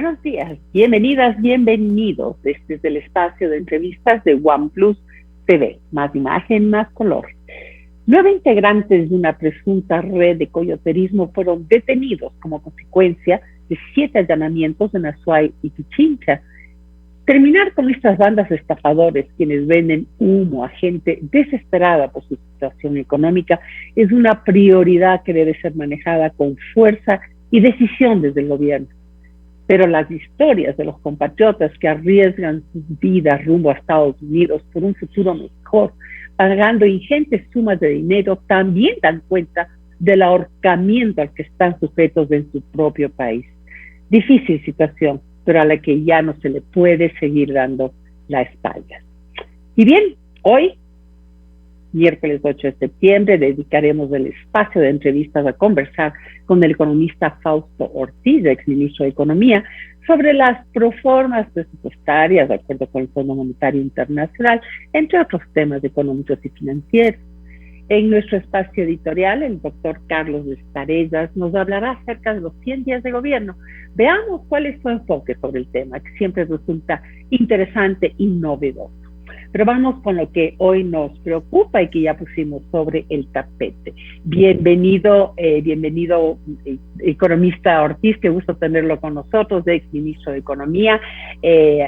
Buenos días, bienvenidas, bienvenidos. Este es el espacio de entrevistas de OnePlus TV, más imagen, más color. 9 integrantes de una presunta red de coyoterismo fueron detenidos como consecuencia de 7 allanamientos en Azuay y Pichincha. Terminar con estas bandas de estafadores quienes venden humo a gente desesperada por su situación económica es una prioridad que debe ser manejada con fuerza y decisión desde el gobierno. Pero las historias de los compatriotas que arriesgan sus vidas rumbo a Estados Unidos por un futuro mejor, pagando ingentes sumas de dinero, también dan cuenta del ahorcamiento al que están sujetos en su propio país. Difícil situación, pero a la que ya no se le puede seguir dando la espalda. Y bien, hoy, miércoles 8 de septiembre, dedicaremos el espacio de entrevistas a conversar con el economista Fausto Ortiz, exministro de Economía, sobre las proformas presupuestarias de acuerdo con el Fondo Monetario Internacional, entre otros temas económicos y financieros. En nuestro espacio editorial, el doctor Carlos Estarellas nos hablará acerca de los 100 días de gobierno. Veamos cuál es su enfoque sobre el tema, que siempre resulta interesante y novedoso. Pero vamos con lo que hoy nos preocupa y que ya pusimos sobre el tapete. Bienvenido, economista Ortiz, qué gusto tenerlo con nosotros, ex ministro de Economía,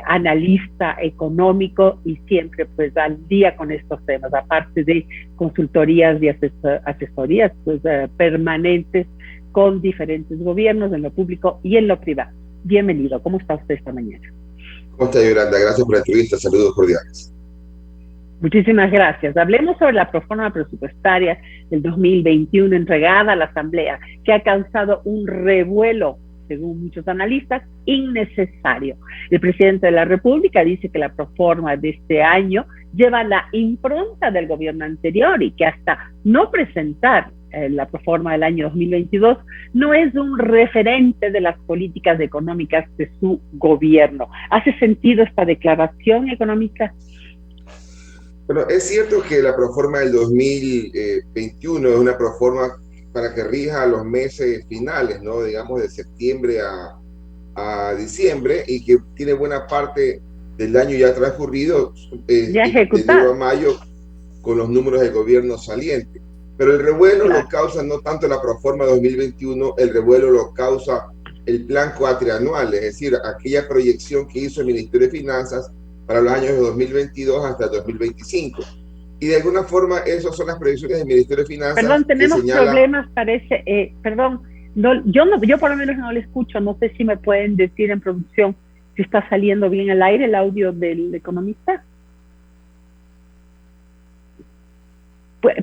analista económico y siempre pues al día con estos temas, aparte de consultorías y asesorías pues, permanentes con diferentes gobiernos en lo público y en lo privado. Bienvenido, ¿cómo está usted esta mañana? ¿Cómo está, Yolanda? Gracias por la entrevista, saludos cordiales. Muchísimas gracias. Hablemos sobre la proforma presupuestaria del 2021 entregada a la Asamblea, que ha causado un revuelo, según muchos analistas, innecesario. El presidente de la República dice que la proforma de este año lleva la impronta del gobierno anterior y que hasta no presentar la proforma del año 2022 no es un referente de las políticas económicas de su gobierno. ¿Hace sentido esta declaración económica? Bueno, es cierto que la proforma del 2021 es una proforma para que rija los meses finales, ¿no? Digamos de septiembre a diciembre, y que tiene buena parte del año ya transcurrido, ya de enero a mayo, con los números del gobierno saliente. Pero el revuelo lo causa no tanto la proforma 2021, el revuelo lo causa el plan cuatrianual, es decir, aquella proyección que hizo el Ministerio de Finanzas para los años de 2022 hasta 2025. Y de alguna forma, esas son las proyecciones del Ministerio de Finanzas. Perdón, tenemos problemas, parece. Yo por lo menos no le escucho. No sé si me pueden decir en producción si está saliendo bien al aire el audio del economista.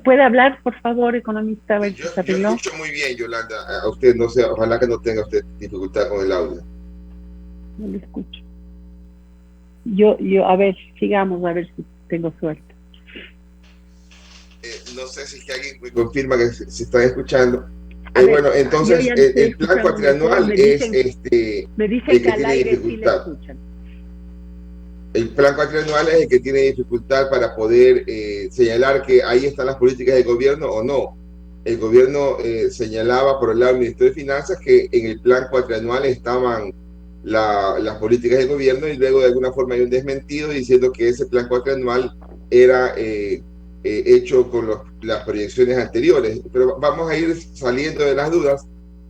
¿Puede hablar, por favor, economista? Yo escucho muy bien, Yolanda. A usted, no sé, ojalá que no tenga usted dificultad con el audio. No le escucho. A ver, sigamos, a ver si tengo suerte. No sé si alguien me confirma que se está escuchando. Bueno, entonces el plan cuatrianual es me dicen que al aire sí le escuchan. El plan cuatrianual es el que tiene dificultad para poder señalar que ahí están las políticas del gobierno o no. El gobierno señalaba por el lado del Ministerio de Finanzas que en el plan cuatrianual estaban las políticas del gobierno, y luego de alguna forma hay un desmentido diciendo que ese plan cuatrianual era hecho con las proyecciones anteriores. Pero vamos a ir saliendo de las dudas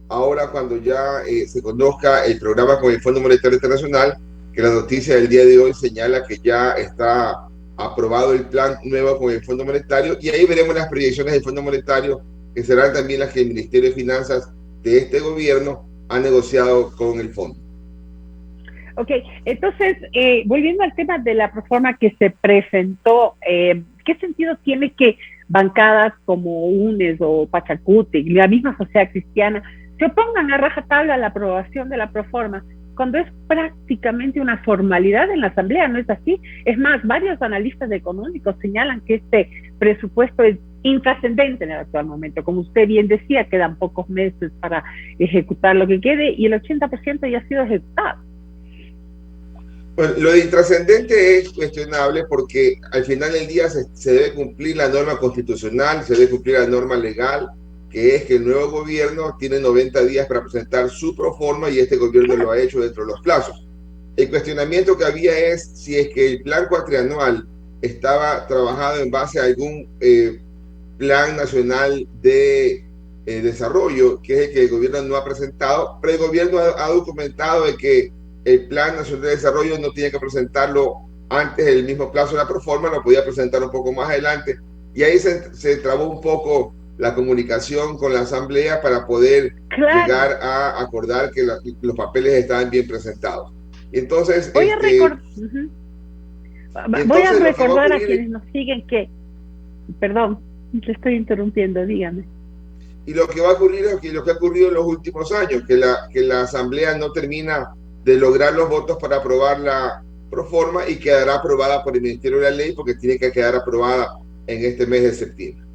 ahora cuando ya se conozca el programa con el Fondo Monetario Internacional, que la noticia del día de hoy señala que ya está aprobado el plan nuevo con el Fondo Monetario, y ahí veremos las proyecciones del Fondo Monetario, que serán también las que el Ministerio de Finanzas de este gobierno ha negociado con el fondo. Ok, entonces, volviendo al tema de la proforma que se presentó, ¿qué sentido tiene que bancadas como UNES o Pachacuti, la misma Sociedad Cristiana, se opongan a rajatabla a la aprobación de la proforma, cuando es prácticamente una formalidad en la Asamblea? ¿No es así? Es más, varios analistas económicos señalan que este presupuesto es intrascendente en el actual momento. Como usted bien decía, quedan pocos meses para ejecutar lo que quede y el 80% ya ha sido ejecutado. Bueno, lo de intrascendente es cuestionable porque al final del día se debe cumplir la norma constitucional, se debe cumplir la norma legal, que es que el nuevo gobierno tiene 90 días para presentar su proforma y este gobierno lo ha hecho dentro de los plazos. El cuestionamiento que había es si es que el plan cuatrianual estaba trabajado en base a algún plan nacional de desarrollo, que es el que el gobierno no ha presentado, pero el gobierno ha documentado de que el plan nacional de desarrollo no tiene que presentarlo antes del mismo plazo de la proforma, lo podía presentar un poco más adelante, y ahí se trabó un poco la comunicación con la asamblea para poder llegar a acordar que los papeles estaban bien presentados. Entonces, voy a recordar a quienes nos siguen que, perdón, te estoy interrumpiendo, dígame. Y lo que va a ocurrir es lo que ha ocurrido en los últimos años, que la asamblea no termina de lograr los votos para aprobar la proforma y quedará aprobada por el Ministerio de la Ley porque tiene que quedar aprobada en este mes de septiembre.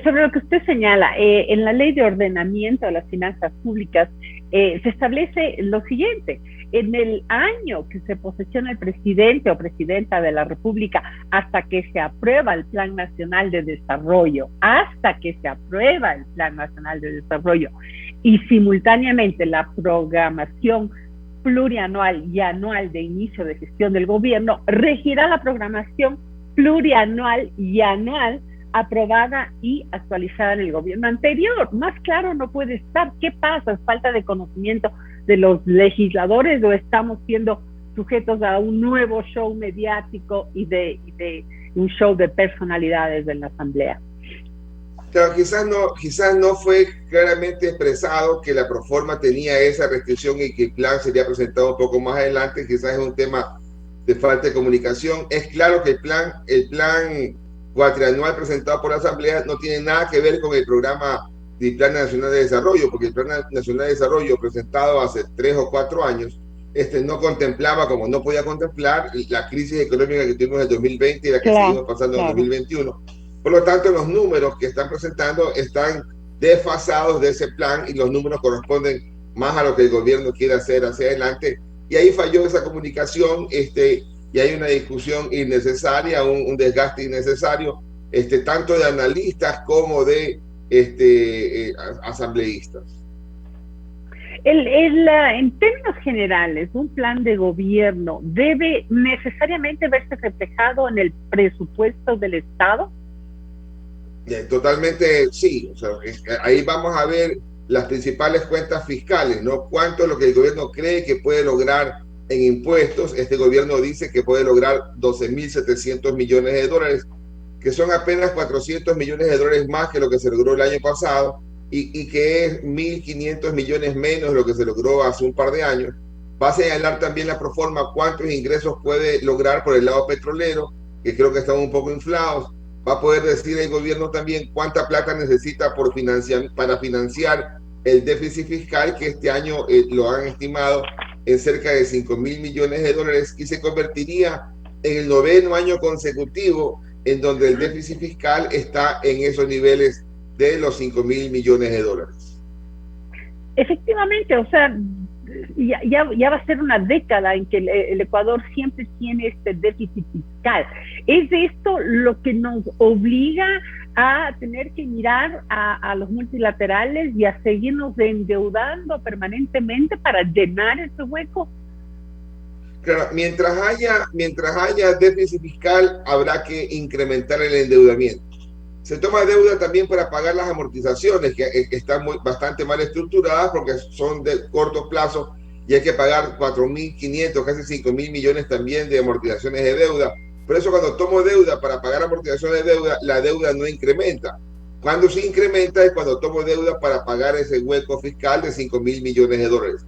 Sobre lo que usted señala, en la Ley de Ordenamiento de las Finanzas Públicas se establece lo siguiente: en el año que se posesiona el presidente o presidenta de la República hasta que se aprueba el Plan Nacional de Desarrollo, y simultáneamente la programación plurianual y anual de inicio de gestión del gobierno, regirá la programación plurianual y anual aprobada y actualizada en el gobierno anterior. Más claro no puede estar. ¿Qué pasa? ¿Es falta de conocimiento de los legisladores o estamos siendo sujetos a un nuevo show mediático y de un show de personalidades en la asamblea? Claro, quizás no fue claramente expresado que la proforma tenía esa restricción y que el plan sería presentado un poco más adelante. Quizás es un tema de falta de comunicación. Es claro que el plan cuatrianual presentado por la asamblea no tiene nada que ver con el programa del Plan Nacional de Desarrollo, porque el Plan Nacional de Desarrollo presentado hace 3 o 4 años no contemplaba, como no podía contemplar, la crisis económica que tuvimos en el 2020 y la que seguimos pasando en el 2021. Por lo tanto, los números que están presentando están desfasados de ese plan y los números corresponden más a lo que el gobierno quiere hacer hacia adelante. Y ahí falló esa comunicación, y hay una discusión innecesaria, un desgaste innecesario, tanto de analistas como de asambleístas. En términos generales, un plan de gobierno debe necesariamente verse reflejado en el presupuesto del Estado. Totalmente sí, o sea, ahí vamos a ver las principales cuentas fiscales, ¿no? Cuánto es lo que el gobierno cree que puede lograr en impuestos. Este gobierno dice que puede lograr 12.700 millones de dólares, que son apenas 400 millones de dólares más que lo que se logró el año pasado y que es 1.500 millones menos de lo que se logró hace un par de años. Va a señalar también la proforma cuántos ingresos puede lograr por el lado petrolero, que creo que están un poco inflados. Va a poder decir el gobierno también cuánta plata necesita para financiar el déficit fiscal, que este año lo han estimado en cerca de 5.000 millones de dólares y se convertiría en el 9º año consecutivo en donde el déficit fiscal está en esos niveles de los 5.000 millones de dólares. Efectivamente, o sea, ya va a ser una década en que el Ecuador siempre tiene este déficit fiscal. ¿Es esto lo que nos obliga a tener que mirar a los multilaterales y a seguirnos endeudando permanentemente para llenar ese hueco? Claro, mientras haya déficit fiscal, habrá que incrementar el endeudamiento. Se toma deuda también para pagar las amortizaciones, que están bastante mal estructuradas porque son de corto plazo y hay que pagar 4.500, casi 5.000 millones también de amortizaciones de deuda. Por eso cuando tomo deuda para pagar amortizaciones de deuda, la deuda no incrementa. Cuando sí incrementa es cuando tomo deuda para pagar ese hueco fiscal de 5.000 millones de dólares.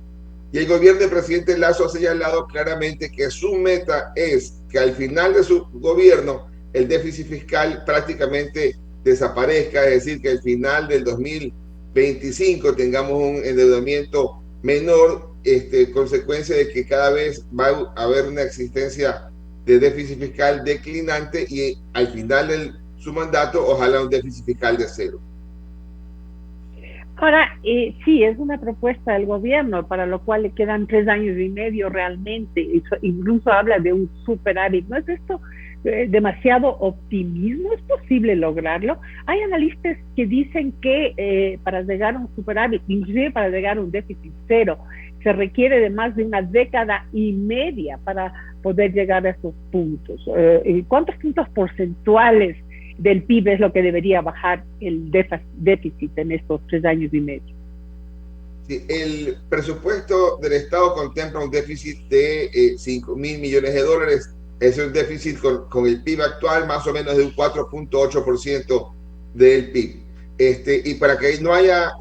Y el gobierno del presidente Lasso ha señalado claramente que su meta es que al final de su gobierno el déficit fiscal prácticamente desaparezca, es decir, que al final del 2025 tengamos un endeudamiento menor, consecuencia de que cada vez va a haber una existencia de déficit fiscal declinante y al final de su mandato ojalá un déficit fiscal de 0. Ahora, sí, es una propuesta del gobierno, para lo cual le quedan 3 años y medio realmente, incluso habla de un superávit. ¿No es esto demasiado optimismo? ¿Es posible lograrlo? Hay analistas que dicen que para llegar a un superávit, inclusive para llegar a un déficit cero, se requiere de más de una década y media para poder llegar a esos puntos. ¿Cuántos puntos porcentuales del PIB es lo que debería bajar el déficit en estos 3 años y medio? Sí, el presupuesto del Estado contempla un déficit de 5.000 millones de dólares. Es un déficit con el PIB actual más o menos de un 4.8% del PIB. Y para que no haya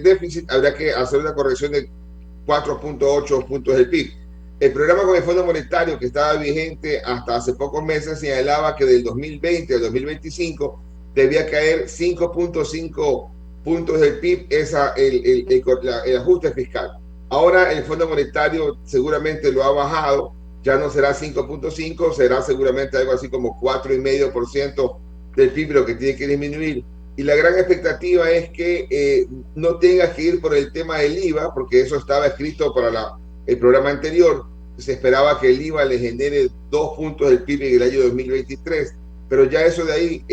déficit, habrá que hacer una corrección de 4.8 puntos del PIB. El programa con el Fondo Monetario, que estaba vigente hasta hace pocos meses, señalaba que del 2020 al 2025 debía caer 5.5 puntos del PIB el ajuste fiscal. Ahora el Fondo Monetario seguramente lo ha bajado, ya no será 5.5, será seguramente algo así como 4,5% del PIB lo que tiene que disminuir. Y la gran expectativa es que no tenga que ir por el tema del IVA, porque eso estaba escrito para el programa anterior. Se esperaba que el IVA le genere 2 puntos del PIB en el año 2023, pero ya eso de ahí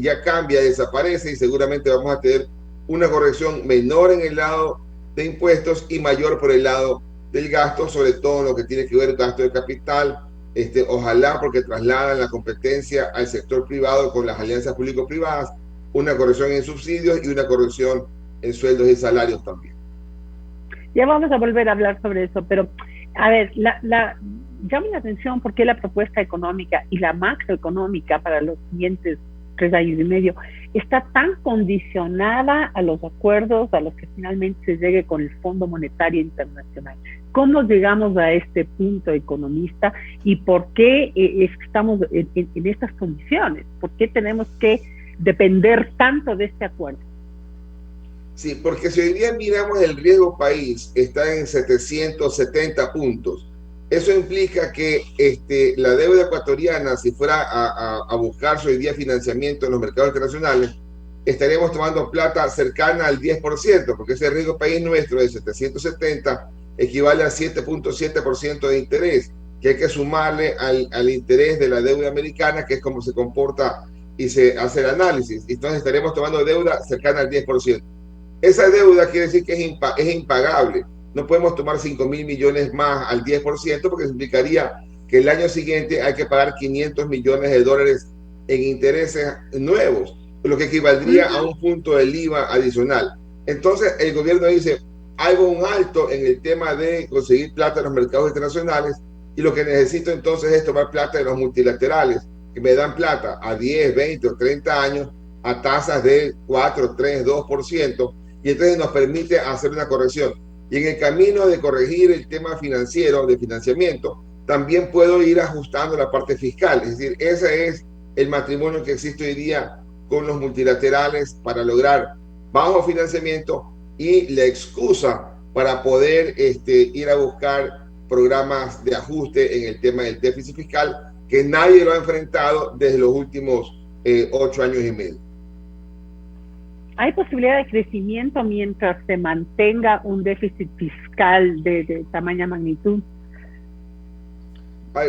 ya cambia, desaparece, y seguramente vamos a tener una corrección menor en el lado de impuestos y mayor por el lado del gasto, sobre todo lo que tiene que ver el gasto de capital. Ojalá, porque trasladan la competencia al sector privado con las alianzas público-privadas, una corrección en subsidios y una corrección en sueldos y salarios también. Ya vamos a volver a hablar sobre eso, pero a ver, llama la atención porque la propuesta económica y la macroeconómica para los siguientes 3 años y medio está tan condicionada a los acuerdos a los que finalmente se llegue con el Fondo Monetario Internacional. ¿Cómo llegamos a este punto, economista, y por qué estamos en estas condiciones? ¿Por qué tenemos que depender tanto de este acuerdo? Sí, porque si hoy día miramos el riesgo país, está en 770 puntos. Eso implica que la deuda ecuatoriana, si fuera a buscarse hoy día financiamiento en los mercados internacionales, estaríamos tomando plata cercana al 10%, porque ese riesgo país nuestro de 770 equivale a 7.7% de interés, que hay que sumarle al interés de la deuda americana, que es como se comporta y se hace el análisis. Entonces estaremos tomando deuda cercana al 10%. Esa deuda quiere decir que es impagable. No podemos tomar 5.000 millones más al 10%, porque implicaría que el año siguiente hay que pagar 500 millones de dólares en intereses nuevos, lo que equivaldría a un punto del IVA adicional. Entonces el gobierno dice, hago un alto en el tema de conseguir plata en los mercados internacionales, y lo que necesito entonces es tomar plata de los multilaterales, que me dan plata a 10, 20 o 30 años a tasas de 4, 3, 2%, y entonces nos permite hacer una corrección. Y en el camino de corregir el tema financiero, de financiamiento, también puedo ir ajustando la parte fiscal. Es decir, ese es el matrimonio que existe hoy día con los multilaterales para lograr bajo financiamiento y la excusa para poder ir a buscar programas de ajuste en el tema del déficit fiscal, que nadie lo ha enfrentado desde los últimos 8 años y medio. ¿Hay posibilidad de crecimiento mientras se mantenga un déficit fiscal de tamaña magnitud?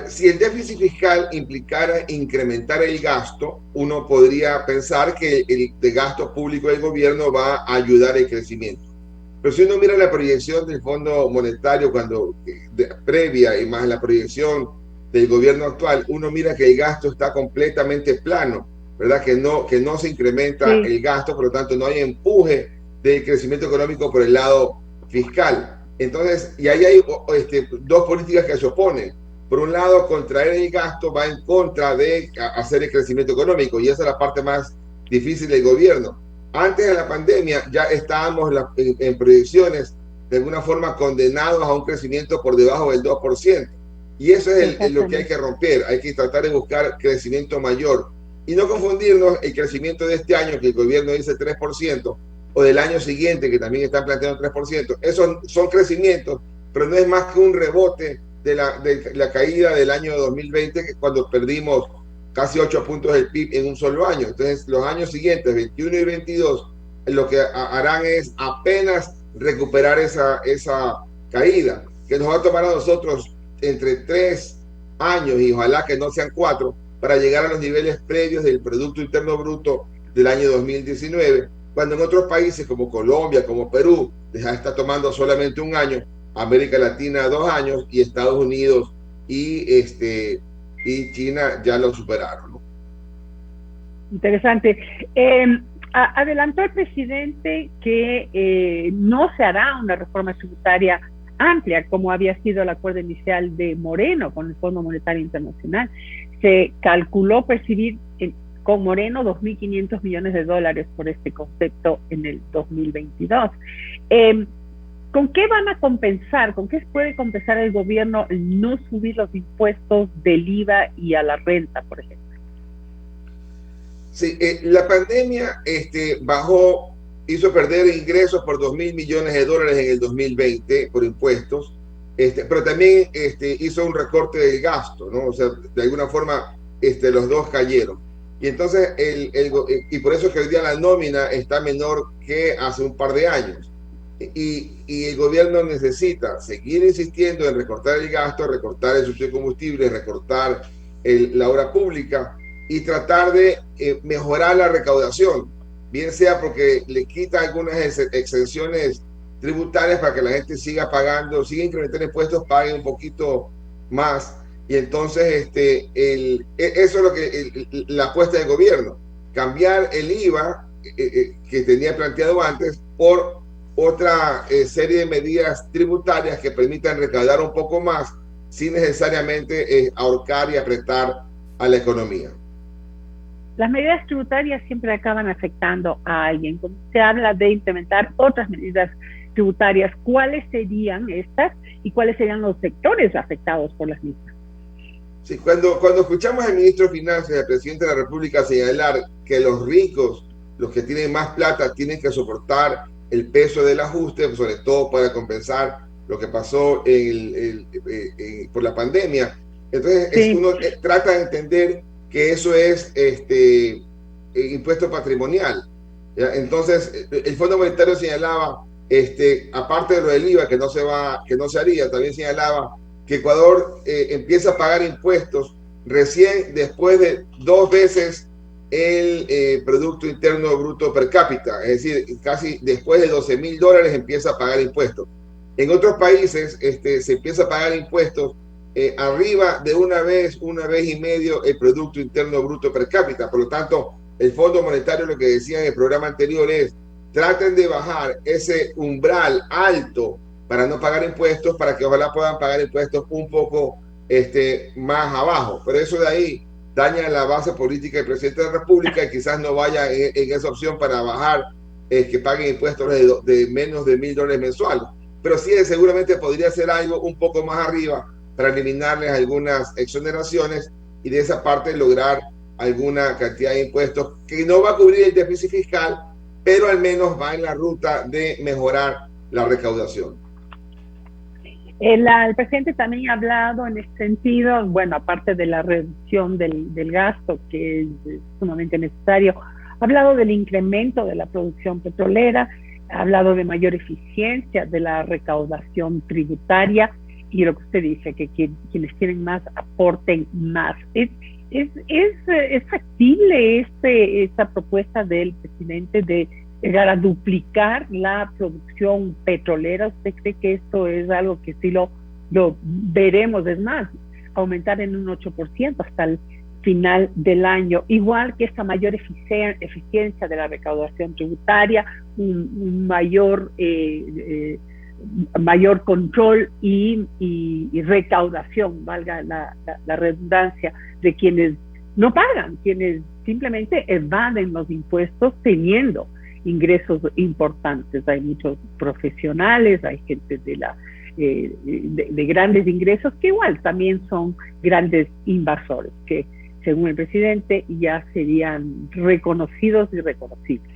Si el déficit fiscal implicara incrementar el gasto, uno podría pensar que el gasto público del gobierno va a ayudar al crecimiento. Pero si uno mira la proyección del Fondo Monetario previa y más la proyección del gobierno actual, uno mira que el gasto está completamente plano, ¿verdad? Que no se incrementa el gasto, por lo tanto no hay empuje del crecimiento económico por el lado fiscal. Entonces, y ahí hay dos políticas que se oponen. Por un lado, contraer el gasto va en contra de hacer el crecimiento económico, y esa es la parte más difícil del gobierno. Antes de la pandemia ya estábamos en proyecciones de alguna forma condenados a un crecimiento por debajo del 2%. Y eso es lo que hay que romper. Hay que tratar de buscar crecimiento mayor. Y no confundirnos el crecimiento de este año, que el gobierno dice 3%, o del año siguiente, que también están planteando 3%. Esos son crecimientos, pero no es más que un rebote de la caída del año 2020, que cuando perdimos casi 8 puntos del PIB en un solo año. Entonces, los años siguientes, 21 y 22, lo que harán es apenas recuperar esa caída, que nos va a tomar a nosotros entre 3 años, y ojalá que no sean 4, para llegar a los niveles previos del Producto Interno Bruto del año 2019, cuando en otros países como Colombia, como Perú, ya está tomando solamente un año, América Latina 2 años y Estados Unidos y China ya lo superaron, ¿no? Interesante. Adelantó el presidente que no se hará una reforma tributaria amplia como había sido el acuerdo inicial de Moreno con el Fondo Monetario Internacional. Se calculó percibir con Moreno $2.500 millones por este concepto en el 2022. ¿Con qué van a compensar? ¿Con qué puede compensar el gobierno no subir los impuestos del IVA y a la renta, por ejemplo? Sí, la pandemia hizo perder ingresos por $2.000 millones en el 2020 por impuestos, pero también hizo un recorte del gasto, ¿no? O sea, de alguna forma los dos cayeron. Y entonces, y por eso es que hoy día la nómina está menor que hace un par de años. Y el gobierno necesita seguir insistiendo en recortar el gasto, recortar el subsidio de combustible, recortar la obra pública y tratar de mejorar la recaudación, bien sea porque le quita algunas exenciones tributarias para que la gente siga pagando, siga incrementando impuestos, pague un poquito más. Y entonces eso es lo que la apuesta del gobierno, cambiar el IVA que tenía planteado antes por otra serie de medidas tributarias que permitan recaudar un poco más sin necesariamente ahorcar y apretar a la economía. Las medidas tributarias siempre acaban afectando a alguien. Cuando se habla de implementar otras medidas tributarias, ¿cuáles serían estas y cuáles serían los sectores afectados por las mismas? Sí, cuando escuchamos al ministro de Finanzas y al presidente de la República señalar que los ricos, los que tienen más plata, tienen que soportar el peso del ajuste, sobre todo para compensar lo que pasó por la pandemia, entonces sí, uno trata de entender que eso es impuesto patrimonial, ¿ya? Entonces el Fondo Monetario señalaba, aparte de lo del IVA que no se haría, también señalaba que Ecuador empieza a pagar impuestos recién después de 2 veces el Producto Interno Bruto per cápita, es decir, casi después de $12.000 empieza a pagar impuestos. En otros países se empieza a pagar impuestos arriba de una vez y medio el Producto Interno Bruto per cápita. Por lo tanto, el Fondo Monetario lo que decía en el programa anterior es: traten de bajar ese umbral alto para no pagar impuestos, para que ojalá puedan pagar impuestos un poco más abajo. Pero eso de ahí daña la base política del presidente de la República y quizás no vaya en esa opción para bajar que paguen impuestos de menos de $1.000 mensuales. Pero sí, seguramente podría ser algo un poco más arriba para eliminarles algunas exoneraciones y de esa parte lograr alguna cantidad de impuestos que no va a cubrir el déficit fiscal, pero al menos va en la ruta de mejorar la recaudación. El presidente también ha hablado en este sentido, bueno, aparte de la reducción del gasto, que es sumamente necesario, ha hablado del incremento de la producción petrolera, ha hablado de mayor eficiencia de la recaudación tributaria y lo que usted dice, que quienes tienen más aporten más. ¿Es factible esta propuesta del presidente de llegar a duplicar la producción petrolera? ¿Usted cree que esto es algo que sí lo veremos? Es más, aumentar en un 8% hasta el final del año, igual que esta mayor eficiencia de la recaudación tributaria, un mayor control y recaudación, valga la redundancia, de quienes no pagan, quienes simplemente evaden los impuestos teniendo ingresos importantes. Hay muchos profesionales, hay gente de grandes ingresos que igual también son grandes invasores, que según el presidente ya serían reconocidos y reconocibles.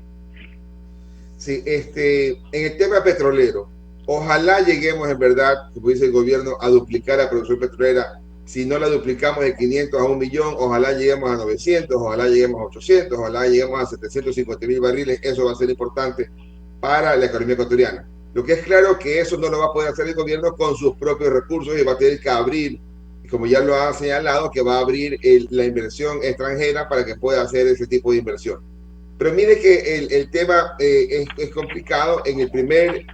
Sí, en el tema petrolero, ojalá lleguemos en verdad, como dice el gobierno, a duplicar la producción petrolera. Si no la duplicamos de 500 a 1 millón, ojalá lleguemos a 900, ojalá lleguemos a 800, ojalá lleguemos a 750.000 barriles. Eso va a ser importante para la economía ecuatoriana. Lo que es claro que eso no lo va a poder hacer el gobierno con sus propios recursos y va a tener que abrir como ya lo ha señalado, que va a abrir la inversión extranjera para que pueda hacer ese tipo de inversión. Pero mire que el tema es complicado. En el primer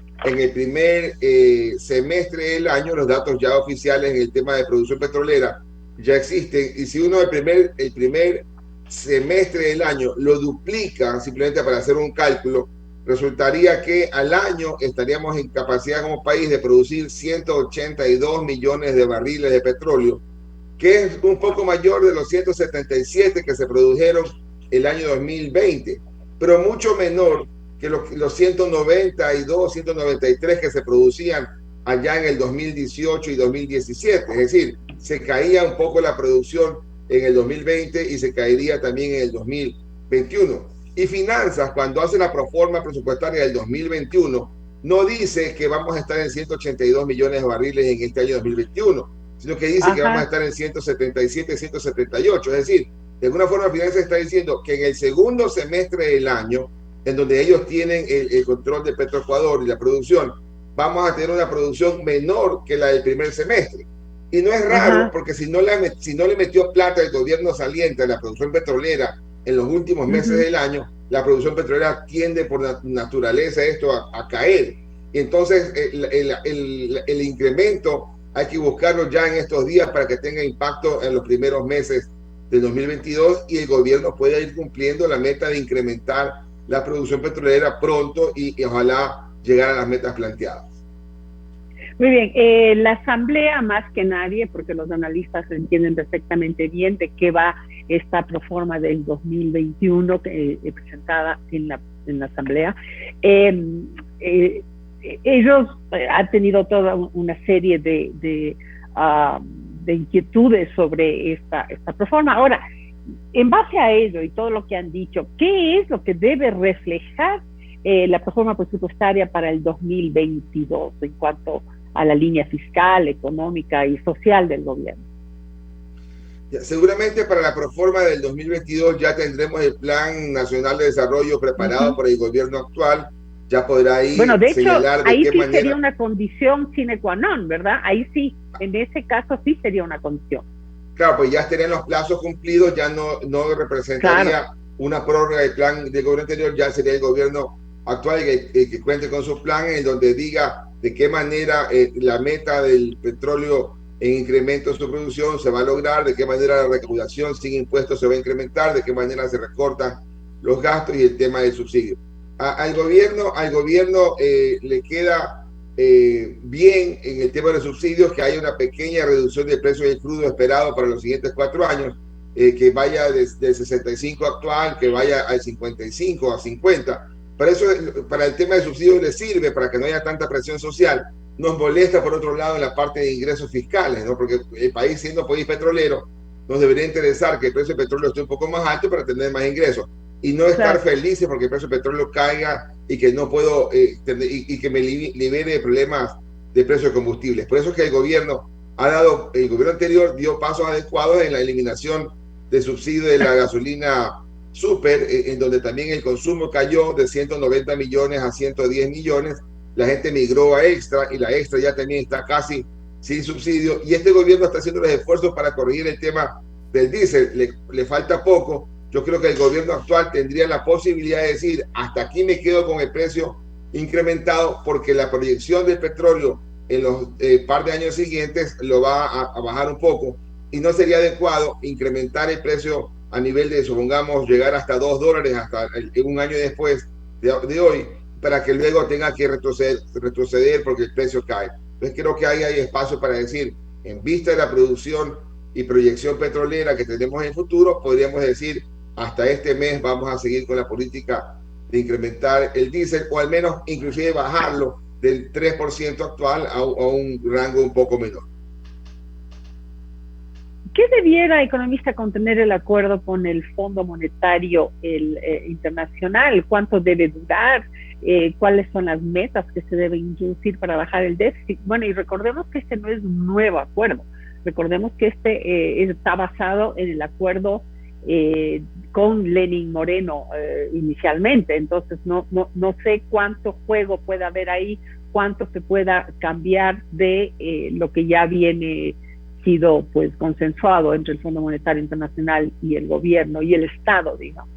semestre del año, los datos ya oficiales en el tema de producción petrolera ya existen, y si uno el primer semestre del año lo duplica simplemente para hacer un cálculo, resultaría que al año estaríamos en capacidad como país de producir 182 millones de barriles de petróleo, que es un poco mayor de los 177 que se produjeron el año 2020, pero mucho menor que los 192, 193 que se producían allá en el 2018 y 2017. Es decir, se caía un poco la producción en el 2020 y se caería también en el 2021. Y Finanzas, cuando hace la proforma presupuestaria del 2021, no dice que vamos a estar en 182 millones de barriles en este año 2021, sino que dice que vamos a estar en 177, 178. Es decir, de alguna forma Finanzas está diciendo que en el segundo semestre del año, en donde ellos tienen el control de Petroecuador y la producción, vamos a tener una producción menor que la del primer semestre. Y no es raro, porque si no le metió plata el gobierno saliente a la producción petrolera en los últimos meses del año, la producción petrolera tiende por naturaleza esto a caer. Y entonces el incremento hay que buscarlo ya en estos días para que tenga impacto en los primeros meses del 2022 y el gobierno pueda ir cumpliendo la meta de incrementar la producción petrolera pronto y ojalá llegar a las metas planteadas. Muy bien, la Asamblea más que nadie, porque los analistas entienden perfectamente bien de qué va esta proforma del 2021 presentada en la Asamblea. Ellos han tenido toda una serie de inquietudes sobre esta proforma. Ahora, en base a ello y todo lo que han dicho, ¿qué es lo que debe reflejar la proforma presupuestaria para el 2022 en cuanto a la línea fiscal, económica y social del gobierno? Seguramente para la proforma del 2022 ya tendremos el Plan Nacional de Desarrollo preparado por el gobierno actual. Ya podrá ahí señalar de ahí qué sí manera. Sería una condición sine qua non, ¿verdad? Ahí sí, en ese caso sí sería una condición. Claro, pues ya estarían los plazos cumplidos, ya no representaría una prórroga del plan del gobierno anterior, ya sería el gobierno actual que cuente con su plan en donde diga de qué manera la meta del petróleo en incremento de su producción se va a lograr, de qué manera la recaudación sin impuestos se va a incrementar, de qué manera se recortan los gastos y el tema del subsidio. Al gobierno le queda bien en el tema de los subsidios que haya una pequeña reducción del precio del crudo esperado para los siguientes 4 años, que vaya del 65 actual, que vaya al 55, a 50. Para el tema de subsidios le sirve para que no haya tanta presión social. Nos molesta por otro lado en la parte de ingresos fiscales, ¿no? Porque el país, siendo país petrolero, nos debería interesar que el precio del petróleo esté un poco más alto para tener más ingresos y no estar felices porque el precio del petróleo caiga y que no puedo y que me libere de problemas de precio de combustibles. Por eso es que el gobierno anterior dio pasos adecuados en la eliminación del subsidio de la gasolina super, en donde también el consumo cayó de 190 millones a 110 millones, la gente migró a extra y la extra ya también está casi sin subsidio, y este gobierno está haciendo los esfuerzos para corregir el tema del diésel. Le falta poco. Yo creo que el gobierno actual tendría la posibilidad de decir, hasta aquí me quedo con el precio incrementado, porque la proyección del petróleo en los par de años siguientes lo va a bajar un poco, y no sería adecuado incrementar el precio a nivel de, supongamos, llegar hasta $2 hasta un año después de hoy, para que luego tenga que retroceder porque el precio cae. Entonces creo que ahí hay espacio para decir, en vista de la producción y proyección petrolera que tenemos en el futuro, podríamos decir, hasta este mes vamos a seguir con la política de incrementar el diésel, o al menos inclusive bajarlo del 3% actual a un rango un poco menor. ¿Qué debiera, economista, contener el acuerdo con el Fondo Monetario Internacional? ¿Cuánto debe durar? ¿Cuáles son las metas que se deben introducir para bajar el déficit? Bueno, y recordemos que este no es un nuevo acuerdo. Recordemos que este está basado en el acuerdo con Lenín Moreno inicialmente. Entonces no sé cuánto juego puede haber ahí, cuánto se pueda cambiar de lo que ya viene sido pues consensuado entre el Fondo Monetario Internacional y el gobierno y el Estado, digamos.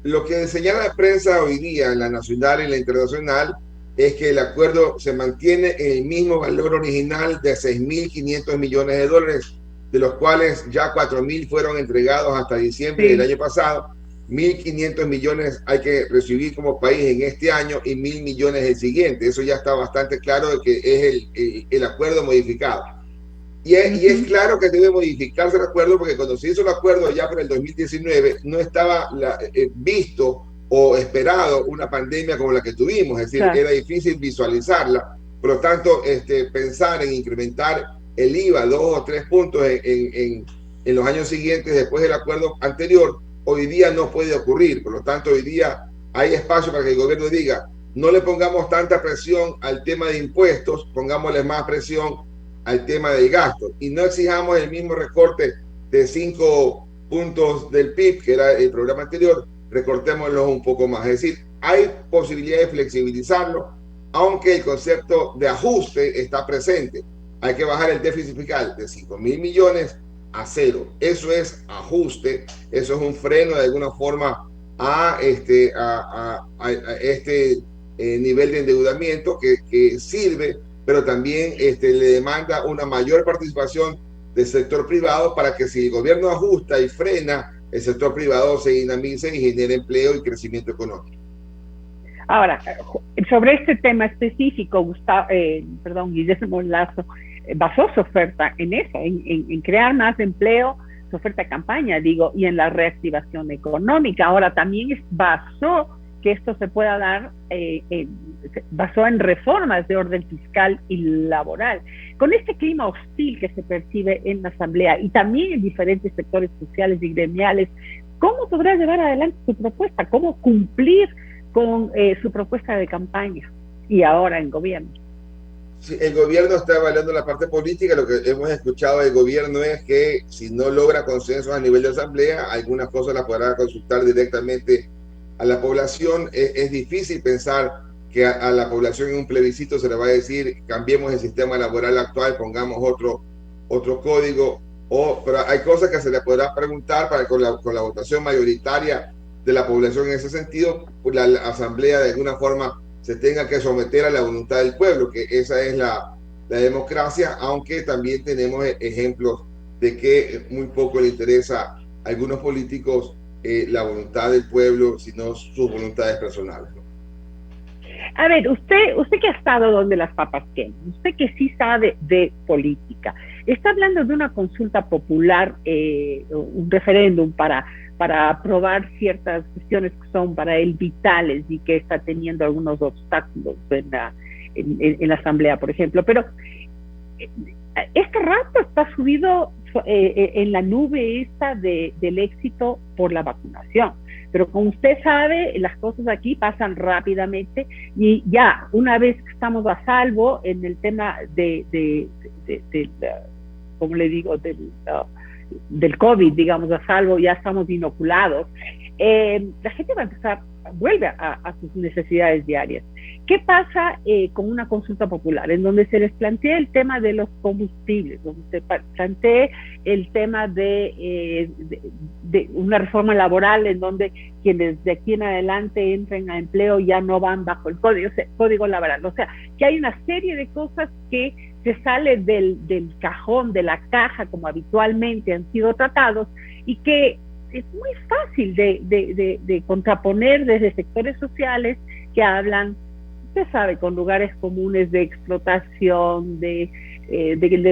Lo que señala la prensa hoy día, en la nacional y la internacional, es que el acuerdo se mantiene en el mismo valor original de 6.500 millones de dólares, de los cuales ya 4.000 fueron entregados hasta diciembre del año pasado. 1.500 millones hay que recibir como país en este año y 1.000 millones el siguiente. Eso ya está bastante claro de que es el acuerdo modificado. Y es claro que debe modificarse el acuerdo, porque cuando se hizo el acuerdo ya para el 2019 no estaba visto o esperado una pandemia como la que tuvimos, es decir, era difícil visualizarla. Por lo tanto, pensar en incrementar el IVA 2 o 3 puntos en los años siguientes después del acuerdo anterior, hoy día no puede ocurrir. Por lo tanto, hoy día hay espacio para que el gobierno diga: no le pongamos tanta presión al tema de impuestos, pongámosle más presión al tema del gasto y no exijamos el mismo recorte de 5 puntos del PIB que era el programa anterior, recortémoslo un poco más. Es decir, hay posibilidad de flexibilizarlo, aunque el concepto de ajuste está presente. Hay que bajar el déficit fiscal de 5.000 millones a cero. Eso es ajuste, eso es un freno de alguna forma a este nivel de endeudamiento que sirve, pero también le demanda una mayor participación del sector privado para que, si el gobierno ajusta y frena, el sector privado se dinamice y genere empleo y crecimiento económico. Ahora, sobre este tema específico, Guillermo Lasso basó su oferta en eso, en crear más empleo, su oferta de campaña, digo, y en la reactivación económica. Ahora también basó que esto se pueda dar, basó en reformas de orden fiscal y laboral. Con este clima hostil que se percibe en la Asamblea y también en diferentes sectores sociales y gremiales, ¿cómo podrá llevar adelante su propuesta? ¿Cómo cumplir con su propuesta de campaña y ahora en gobierno? Sí, el gobierno está evaluando la parte política. Lo que hemos escuchado del gobierno es que si no logra consensos a nivel de Asamblea, algunas cosas las podrá consultar directamente a la población. Es difícil pensar que a la población en un plebiscito se le va a decir: cambiemos el sistema laboral actual, pongamos otro código, pero hay cosas que se le podrá preguntar para con la votación mayoritaria de la población. En ese sentido, pues la Asamblea de alguna forma se tenga que someter a la voluntad del pueblo, que esa es la democracia, aunque también tenemos ejemplos de que muy poco le interesa a algunos políticos la voluntad del pueblo, sino sus voluntades personales, ¿no? A ver, usted que ha estado donde las papas queman, usted que sí sabe de política, está hablando de una consulta popular, un referéndum para aprobar ciertas cuestiones que son para él vitales y que está teniendo algunos obstáculos en la Asamblea, por ejemplo. Pero este rato está subido en la nube esta del éxito por la vacunación. Pero como usted sabe, las cosas aquí pasan rápidamente y ya una vez que estamos a salvo en el tema como le digo, del COVID, digamos, a salvo, ya estamos inoculados, la gente va a empezar, vuelve a sus necesidades diarias. ¿Qué pasa con una consulta popular en donde se les plantea el tema de los combustibles, donde se plantea el tema de una reforma laboral en donde quienes de aquí en adelante entren a empleo ya no van bajo el código laboral? O sea, que hay una serie de cosas que se sale del cajón, de la caja, como habitualmente han sido tratados, y que es muy fácil de contraponer desde sectores sociales que hablan, usted sabe, con lugares comunes de explotación, de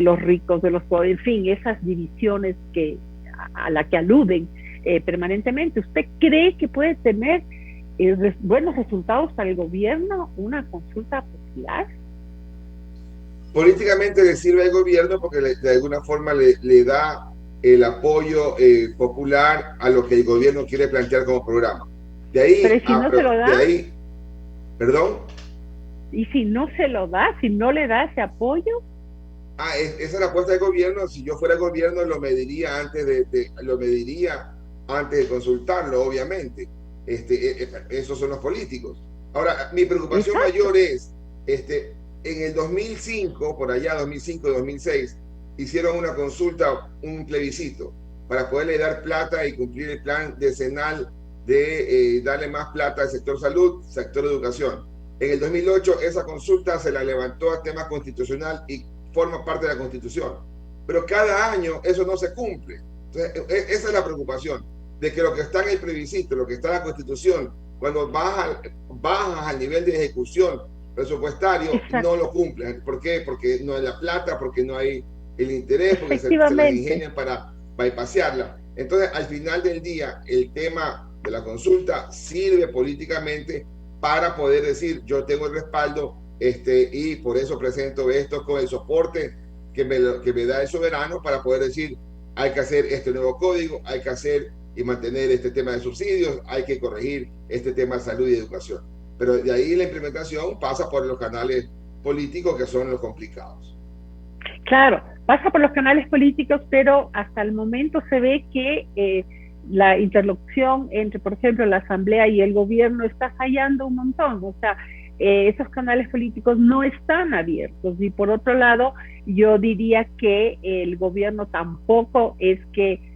los ricos, de los pobres, en fin, esas divisiones a la que aluden permanentemente. ¿Usted cree que puede tener buenos resultados para el gobierno una consulta popular? Políticamente le sirve al gobierno porque de alguna forma le da el apoyo popular a lo que el gobierno quiere plantear como programa. De ahí, pero si no se lo da, ¿perdón? Y si no se lo da, si no le da ese apoyo. Esa es la apuesta del gobierno. Si yo fuera gobierno lo mediría antes de consultarlo, obviamente. Esos son los políticos. Ahora, mi preocupación mayor es, en el 2005, por allá, 2005-2006, hicieron una consulta, un plebiscito, para poderle dar plata y cumplir el plan decenal de darle más plata al sector salud, sector educación. En el 2008 esa consulta se la levantó a tema constitucional y forma parte de la Constitución. Pero cada año eso no se cumple. Entonces, esa es la preocupación, de que lo que está en el plebiscito, lo que está en la Constitución, cuando bajas al nivel de ejecución presupuestario, exacto, no lo cumplen. ¿Por qué? Porque no hay la plata, porque no hay el interés, porque se las ingenian para bypasearla. Entonces, al final del día, el tema de la consulta sirve políticamente para poder decir, yo tengo el respaldo y por eso presento esto con el soporte que me da el soberano para poder decir, hay que hacer este nuevo código, hay que hacer y mantener este tema de subsidios, hay que corregir este tema de salud y educación. Pero de ahí la implementación pasa por los canales políticos, que son los complicados. Claro, pasa por los canales políticos, pero hasta el momento se ve que la interlocución entre, por ejemplo, la Asamblea y el gobierno está fallando un montón. O sea, esos canales políticos no están abiertos. Y por otro lado, yo diría que el gobierno tampoco es que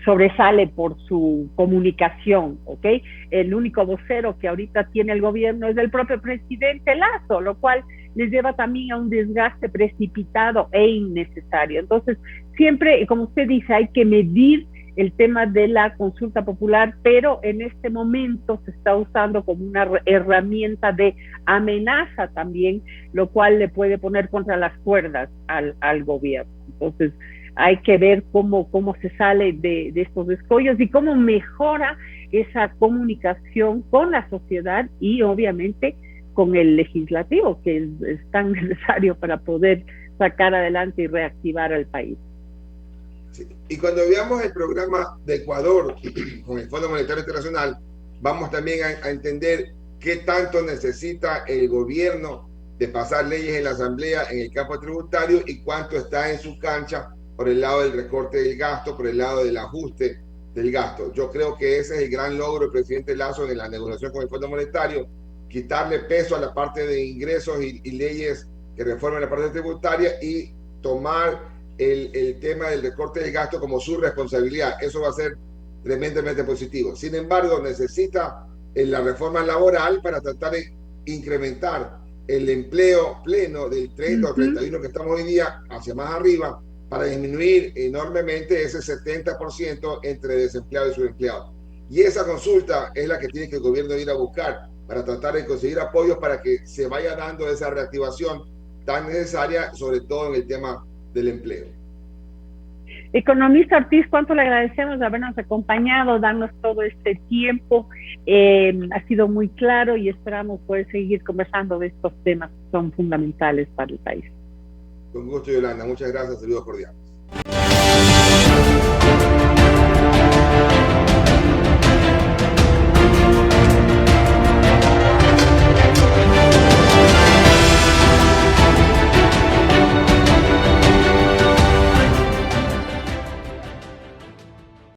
sobresale por su comunicación, ¿ok? El único vocero que ahorita tiene el gobierno es el propio presidente Lasso, lo cual les lleva también a un desgaste precipitado e innecesario. Entonces, siempre, como usted dice, hay que medir el tema de la consulta popular, pero en este momento se está usando como una herramienta de amenaza también, lo cual le puede poner contra las cuerdas al gobierno. Entonces, hay que ver cómo se sale de estos escollos y cómo mejora esa comunicación con la sociedad y obviamente con el legislativo, que es tan necesario para poder sacar adelante y reactivar al país. Sí. Y cuando veamos el programa de Ecuador con el Fondo Monetario Internacional, vamos también a entender qué tanto necesita el gobierno de pasar leyes en la Asamblea en el campo tributario y cuánto está en su cancha por el lado del recorte del gasto, por el lado del ajuste del gasto. Yo creo que ese es el gran logro del presidente Lasso en la negociación con el Fondo Monetario, quitarle peso a la parte de ingresos y leyes que reformen la parte tributaria y tomar el tema del recorte del gasto como su responsabilidad. Eso va a ser tremendamente positivo. Sin embargo, necesita la reforma laboral para tratar de incrementar el empleo pleno del 30 o 31 que estamos hoy día hacia más arriba, para disminuir enormemente ese 70% entre desempleados y subempleados. Y esa consulta es la que tiene que el gobierno ir a buscar para tratar de conseguir apoyos para que se vaya dando esa reactivación tan necesaria, sobre todo en el tema del empleo. Economista Ortiz, cuánto le agradecemos de habernos acompañado, darnos todo este tiempo. Ha sido muy claro y esperamos poder seguir conversando de estos temas que son fundamentales para el país. Con gusto, Yolanda. Muchas gracias. Saludos cordiales.